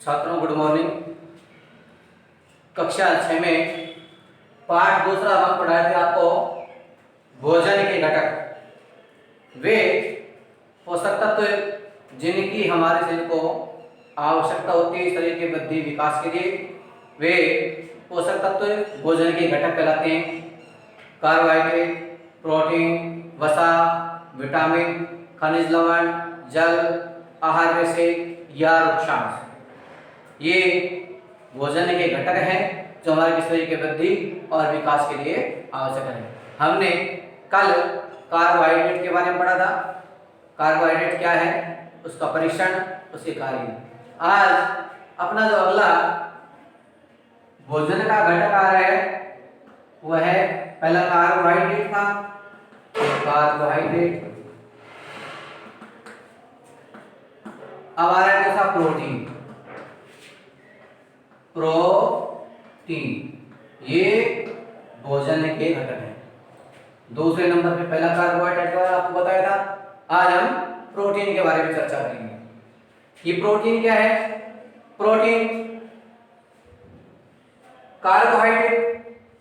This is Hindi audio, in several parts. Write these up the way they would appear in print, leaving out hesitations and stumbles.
छात्रों गुड मॉर्निंग। कक्षा 6 में पाठ दूसरा हम पढ़ाए थे आपको भोजन के घटक, वे पोषक तत्व जिनकी हमारे शरीर को आवश्यकता होती है शरीर के वृद्धि विकास के लिए, वे पोषक तत्व भोजन के घटक कहलाते हैं। कार्बोहाइड्रेट, प्रोटीन, वसा, विटामिन, खनिज लवण, जल, आहार में से या वृक्षांश, ये भोजन के घटक हैं जो हमारे शरीर के वृद्धि और विकास के लिए आवश्यक है। हमने कल कार्बोहाइड्रेट के बारे में पढ़ा था। कार्बोहाइड्रेट क्या है, उसका परीक्षण, उसके कार्य। आज अपना जो अगला भोजन का घटक आ रहा है वह है, पहला कार्बोहाइड्रेट था, कार्बोहाइड्रेट। अब आ रहा है दूसरा प्रोटीन। प्रोटीन ये भोजन के घटक हैं। दूसरे नंबर पे पहला कार्बोहाइड्रेट के बारे में आपको बताया था। आज हम प्रोटीन के बारे में चर्चा करेंगे। ये प्रोटीन क्या है? प्रोटीन कार्बोहाइड्रेट,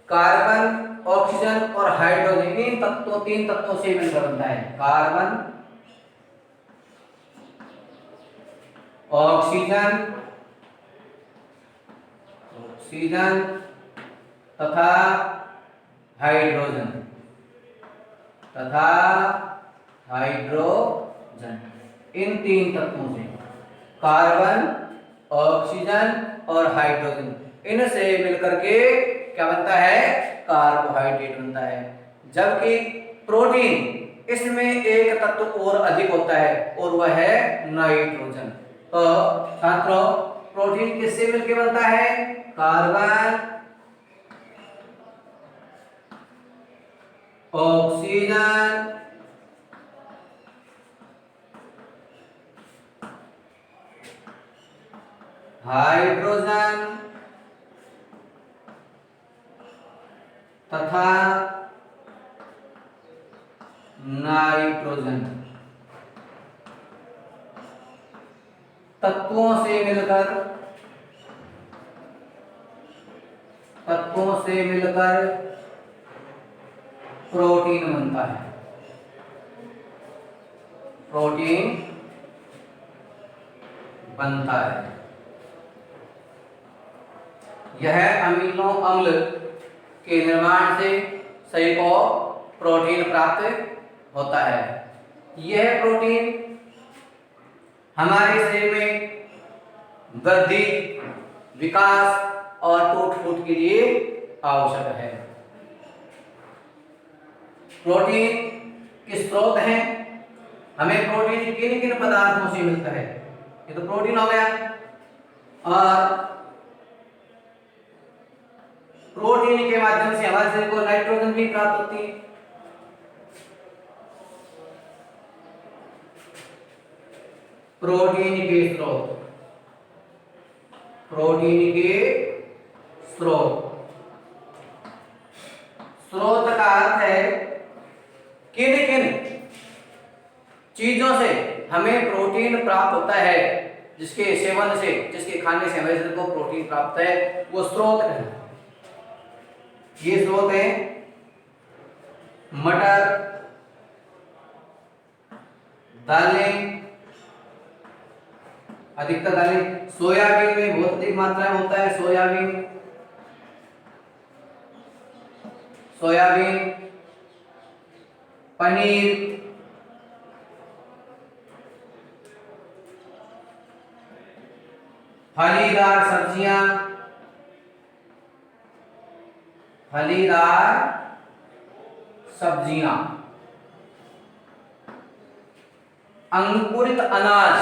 कार्बन, ऑक्सीजन और हाइड्रोजन, तीन तत्वों से मिलकर बनता है। कार्बन, ऑक्सीजन तथा हाइड्रोजन इन तीन तत्वों से, कार्बन, ऑक्सीजन और हाइड्रोजन, इनसे मिलकर के क्या बनता है? कार्बोहाइड्रेट बनता है। जबकि प्रोटीन, इसमें एक तत्व और अधिक होता है और वह है नाइट्रोजन। तो छात्रों, प्रोटीन किससे मिलकर बनता है? कार्बन, ऑक्सीजन, हाइड्रोजन तथा नाइट्रोजन तत्वों से मिलकर प्रोटीन बनता है। प्रोटीन बनता है। यह अमीनो अम्ल के निर्माण से शरीर को प्रोटीन प्राप्त होता है। यह प्रोटीन हमारे शरीर में वृद्धि, विकास और टूट फूट के लिए आवश्यक है। प्रोटीन के स्रोत हैं। हमें प्रोटीन किन किन पदार्थों से मिलता है? ये तो प्रोटीन हो गया। और प्रोटीन के माध्यम से हमारे शरीर को नाइट्रोजन भी प्राप्त होती है। प्रोटीन के स्रोत का अर्थ है किन किन चीजों से हमें प्रोटीन प्राप्त होता है, जिसके सेवन से, जिसके खाने से हमारे शरीर को प्रोटीन प्राप्त है, वो स्रोत है। ये स्रोत है मटर, दालें, अधिकतर दालें, सोयाबीन में बहुत अधिक मात्रा में होता है। सोयाबीन, पनीर, फलीदार सब्जियां, अंकुरित अनाज,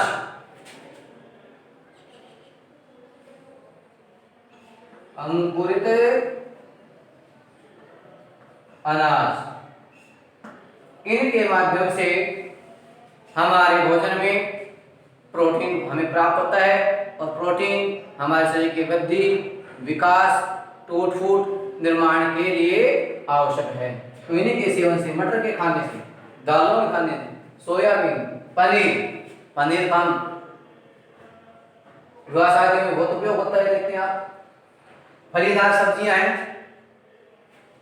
इनके माध्यम से हमारे भोजन में प्रोटीन हमें प्राप्त होता है। और प्रोटीन हमारे शरीर की वृद्धि, विकास, टूट फूट, निर्माण के लिए आवश्यक है। तो इन्हीं के सेवन से, मटर के खाने से, दालों के खाने से, सोयाबीन, पनीर हम व्यवसाय में बहुत उपयोग होता है। देखते हैं आप, फलीदार सब्जियां हैं,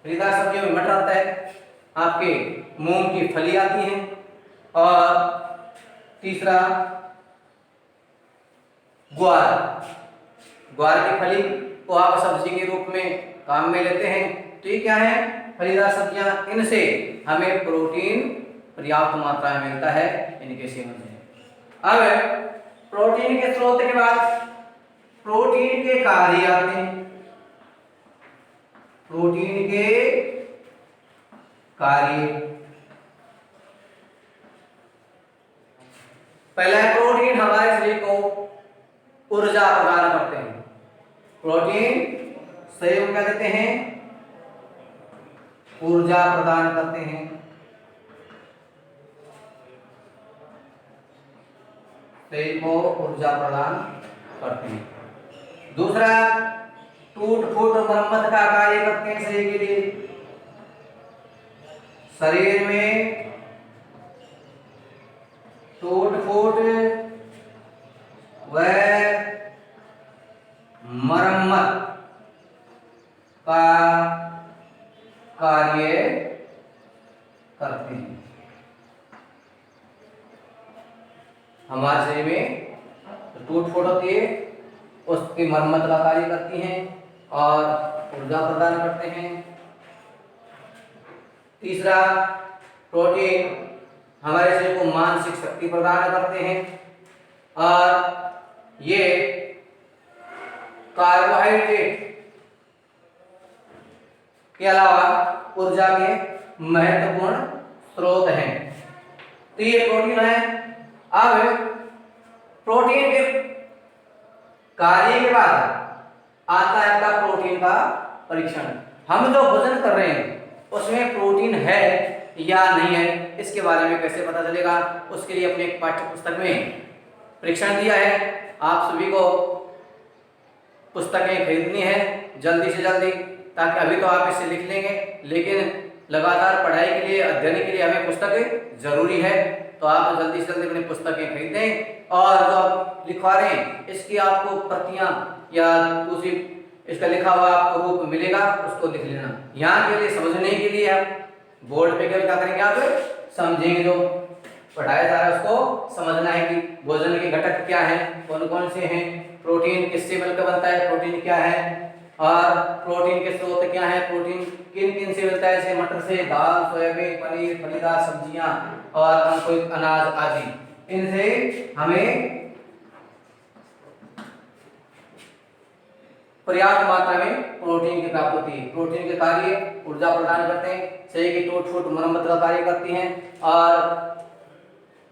फलीदार सब्जियों में मटर आता है, आपके मूंग की फली आती है, और तीसरा ग्वार, ग्वार की फली को आप सब्जी के रूप में काम में लेते हैं। तो ये क्या है, फलीदार सब्जियां, इनसे हमें प्रोटीन पर्याप्त मात्रा में मिलता है इनके सेवन से। अब प्रोटीन के स्रोत के बाद प्रोटीन के कार्य आते हैं। प्रोटीन के कार्य, पहला है प्रोटीन हमारे शरीर को ऊर्जा प्रदान करते हैं। प्रोटीन शरीर को क्या देते हैं, ऊर्जा प्रदान करते हैं। शरीर को ऊर्जा प्रदान करते हैं। दूसरा, टूट फूट मरम्मत का कार्य करते हैं शरीर के लिए। शरीर में टूट फूट व मरम्मत का कार्य करते हैं। हमारे शरीर में टूट फूट होती है, उसकी मरम्मत का कार्य करती हैं और ऊर्जा प्रदान करते हैं। तीसरा, प्रोटीन हमारे शरीर को मानसिक शक्ति प्रदान करते हैं, और ये कार्बोहाइड्रेट के अलावा ऊर्जा के महत्वपूर्ण स्रोत हैं। तो ये प्रोटीन है। अब प्रोटीन के कार्य के बाद आता है आपका प्रोटीन का परीक्षण। हम जो भोजन कर रहे हैं उसमें प्रोटीन है या नहीं है, इसके बारे में कैसे पता चलेगा, उसके लिए अपने एक पाठ्य पुस्तक में परीक्षण दिया है। आप सभी को पुस्तकें खरीदनी है जल्दी से जल्दी, ताकि अभी तो आप इसे लिख लेंगे, लेकिन लगातार पढ़ाई के लिए, अध्ययन के लिए हमें पुस्तकें जरूरी है। तो आप जल्दी से जल्दी अपनी पुस्तकें खरीदें, और जो आप लिखवा रहे हैं इसकी आपको प्रतियां या दूसरी इसका लिखा हुआ आपको रूप मिलेगा, उसको लिख लेना। यहाँ के लिए समझने के लिए आप बोर्ड पे क्या करेंगे, आप समझेंगे, जो पढ़ाया जा रहा है उसको समझना है कि भोजन के घटक क्या हैं, कौन कौन से हैं, प्रोटीन किससे मिलकर बनता है, प्रोटीन क्या है, और प्रोटीन के स्रोत क्या है, प्रोटीन किन किन से मिलता है, जैसे मटर से, दाल, सोयाबीन, पनीर, फलीदार सब्जियां और कोई अनाज आदि, इनसे हमें पर्याप्त मात्रा में प्रोटीन की प्राप्ति होती है। प्रोटीन के कार्य ऊर्जा प्रदान करते हैं, शरीर की टूट फूट मरम्मत का कार्य करती हैं, और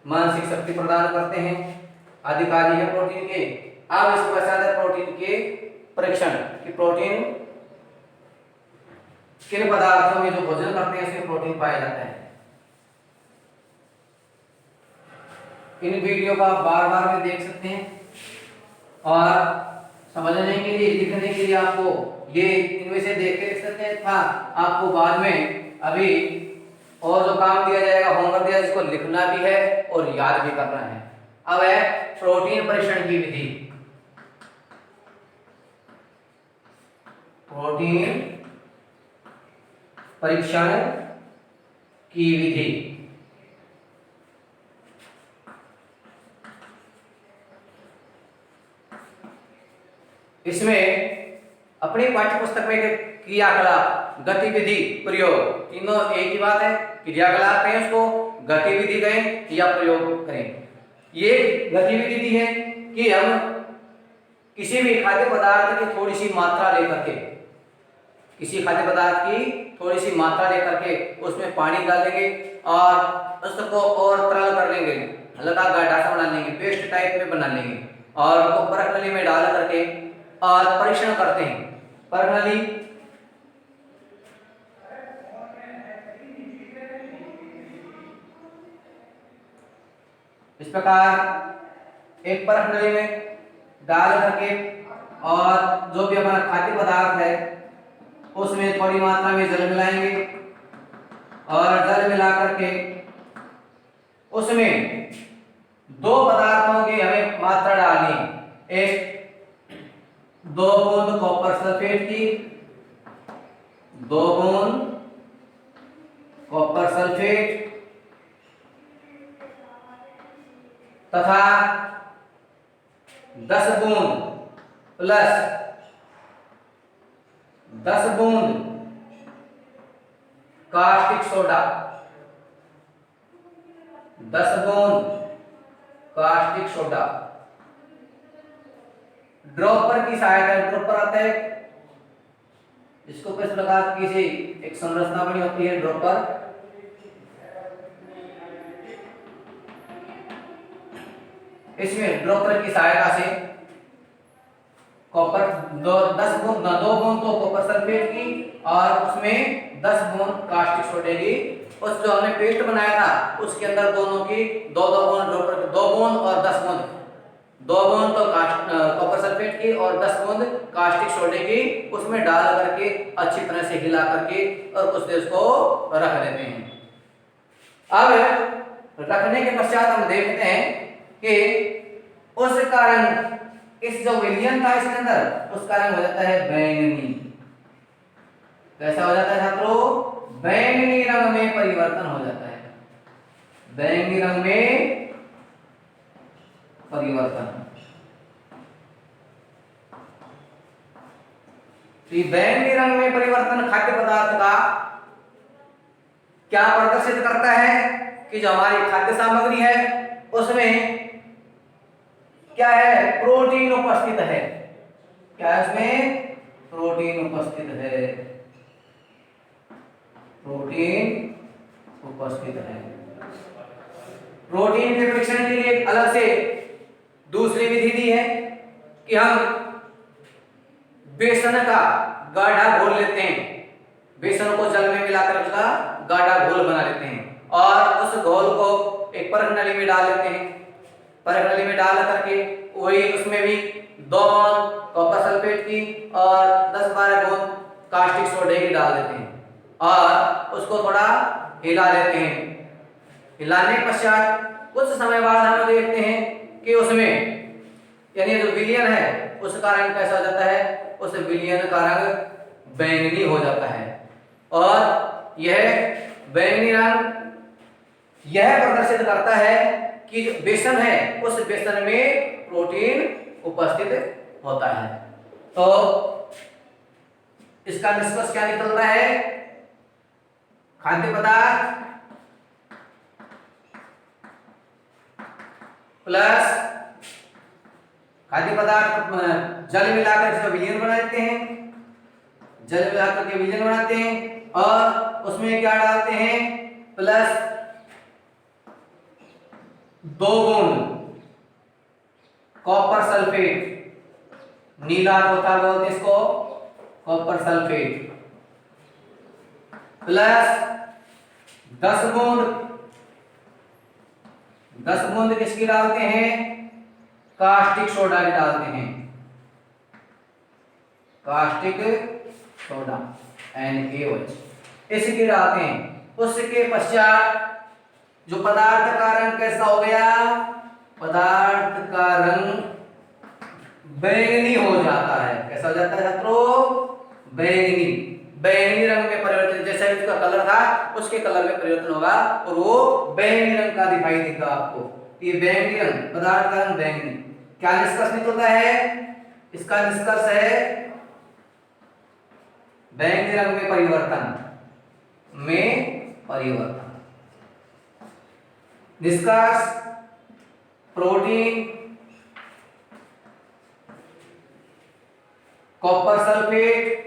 मानसिक शक्ति प्रदान करते हैं, आदि कार्य है प्रोटीन के। अब इसके पश्चात है प्रोटीन के परीक्षण कि प्रोटीन किन पदार्थों में जो भोजन करते हैं उसमें प्रोटीन पाया जाता है। इन वीडियो को आप बार बार में देख सकते हैं, और समझने के लिए, लिखने के लिए आपको ये इनमें से देख के लिख सकते हैं, था आपको बाद में अभी और जो काम दिया जाएगा, होमवर्क दिया, जिसको लिखना भी है और याद भी करना है। अब है प्रोटीन परीक्षण की विधि। प्रोटीन परीक्षण की विधि, इसमें अपनी पाठ्य पुस्तक में क्रियाकलाप, गतिविधि, प्रयोग, तीनों एक ही बात है। क्रियाकलाप कहें उसको, गतिविधि कहें या प्रयोग करें। ये गतिविधि दी है कि हम किसी भी खाद्य पदार्थ की थोड़ी सी मात्रा लेकर के, किसी खाद्य पदार्थ की थोड़ी सी मात्रा लेकर के उसमें पानी डालेंगे और उसको और तरल कर लेंगे, हल्का गाढ़ा सा बना लेंगे, पेस्ट टाइप में बना लेंगे, और उसको परख नली में डाल करके और परीक्षण करते हैं। परख नली इस प्रकार एक परख नली में डाल करके, और जो भी हमारा खाद्य पदार्थ है उसमें थोड़ी मात्रा में जल मिलाएंगे, और जल मिला करके उसमें दो पदार्थों की हमें मात्रा डालनी है। एक 2 बूंद कॉपर सल्फेट की, 2 बूंद कॉपर सल्फेट तथा 10 बूंद प्लस 10 बूंद कास्टिक सोडा, 10 बूंद कास्टिक सोडा ड्रॉपर की सहायता, ड्रॉपर आता है इसको किस प्रकार की से एक संरचना बनी होती है ड्रॉपर, इसमें ड्रॉपर की सहायता से कॉपर 10 बूंद 2 बूंद तो कॉपर सल्फेट की और उसमें 10 बूंद कास्टिक सोडे की, उस जो हमने पेस्ट बनाया था उसके अंदर दोनों की 2-2 बूंद ड्रॉपर की, 2 बूंद और 10 बूंद, 2 बूंद तो कॉपर सल्फेट की और 10 बूंद कास्टिक सोडे की, उसमें डाल करके अच्छी तरह से हिला करके और कुछ देर उसको रख देते हैं। अब रखने के पश्चात हम देखते हैं कि उस कारण इस जो विलयन था इसके अंदर उसका रंग हो जाता है बैंगनी। कैसा हो जाता है छात्रों? बैंगनी रंग में परिवर्तन हो जाता है, बैंगनी रंग में परिवर्तन। बैंगनी रंग में परिवर्तन खाद्य पदार्थ का क्या प्रदर्शित करता है कि जो हमारी खाद्य सामग्री है उसमें क्या है? प्रोटीन उपस्थित है। क्या है उसमें? प्रोटीन उपस्थित है, प्रोटीन उपस्थित है। प्रोटीन के परीक्षण के लिए अलग से दूसरी विधि दी है कि हम बेसन का गाढ़ा घोल लेते हैं, बेसन को जल में मिलाकर उसका गाढ़ा घोल बना लेते हैं और उस घोल को एक परख नली में डाल लेते हैं। परख नली में डाल करके वही उसमें भी 2 बूंद कॉपर सल्फेट की और 10-12 बूंद कास्टिक सोडे की डाल देते हैं और उसको थोड़ा हिला लेते हैं। हिलाने के पश्चात कुछ समय बाद हम देखते हैं कि उसमें यानी जो विलयन है उसका रंग कैसा हो जाता है? उस विलयन का रंग बैंगनी हो जाता है और यह बैंगनी रंग यह प्रदर्शित करता है कि जो बेसन है उस बेसन में प्रोटीन उपस्थित होता है। तो इसका निष्कर्ष क्या निकलता है? खाद्य पदार्थ प्लस खाद्य पदार्थ जल मिलाकर इसका विलयन बना देते हैं, जल मिलाकर के विलयन बनाते हैं और उसमें क्या डालते हैं? प्लस 2 बूंद कॉपर सल्फेट, नीला होता बोलते इसको कॉपर सल्फेट, प्लस 10 बूंद किसकी डालते हैं? कास्टिक सोडा की डालते हैं, कास्टिक सोडा NaOH इसकी डालते हैं। उसके पश्चात जो पदार्थ का रंग कैसा हो गया? पदार्थ का रंग बैंगनी हो जाता है। कैसा हो जाता है छात्रों? बैंगनी, बैंगनी रंग में परिवर्तन, जैसा इसका कलर था उसके कलर में परिवर्तन होगा और वो बैंगनी रंग का दिखाई देगा आपको। ये बैंगनी रंग, पदार्थ का रंग बैंगनी। क्या निष्कर्ष निकलता है? इसका निष्कर्ष है बैंगनी रंग में परिवर्तन। निष्कर्ष प्रोटीन, कॉपर सल्फेट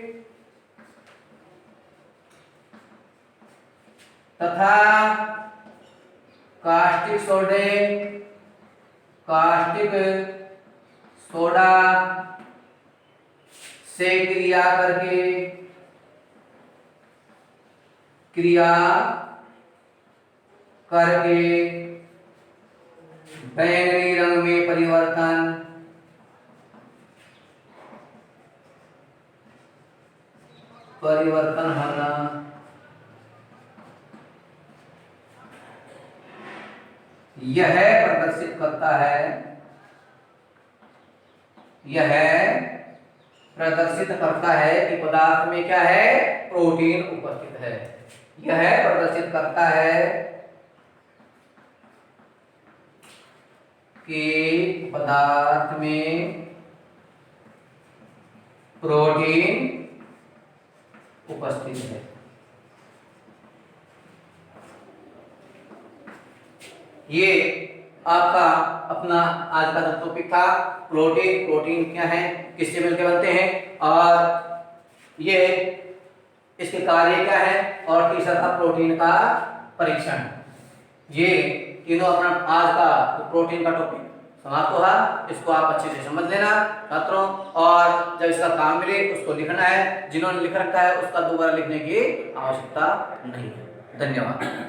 तथा कास्टिक सोडा से क्रिया करके बैंगनी रंग में परिवर्तन होना यह प्रदर्शित करता है, यह प्रदर्शित करता है कि पदार्थ में क्या है, प्रोटीन उपस्थित है। यह प्रदर्शित करता है कि पदार्थ में प्रोटीन उपस्थित है। ये आपका अपना आज का जो टॉपिक था, प्रोटीन। प्रोटीन क्या है, किससे मिलकर बनते हैं, और ये इसके कार्य क्या है, और तीसरा था प्रोटीन का परीक्षण। ये तीनों अपना आज का प्रोटीन का टॉपिक समाप्त हुआ। इसको आप अच्छे से समझ लेना छात्रों, और जब इसका काम मिले उसको लिखना है। जिन्होंने लिख रखा है उसका दोबारा लिखने की आवश्यकता नहीं है। धन्यवाद।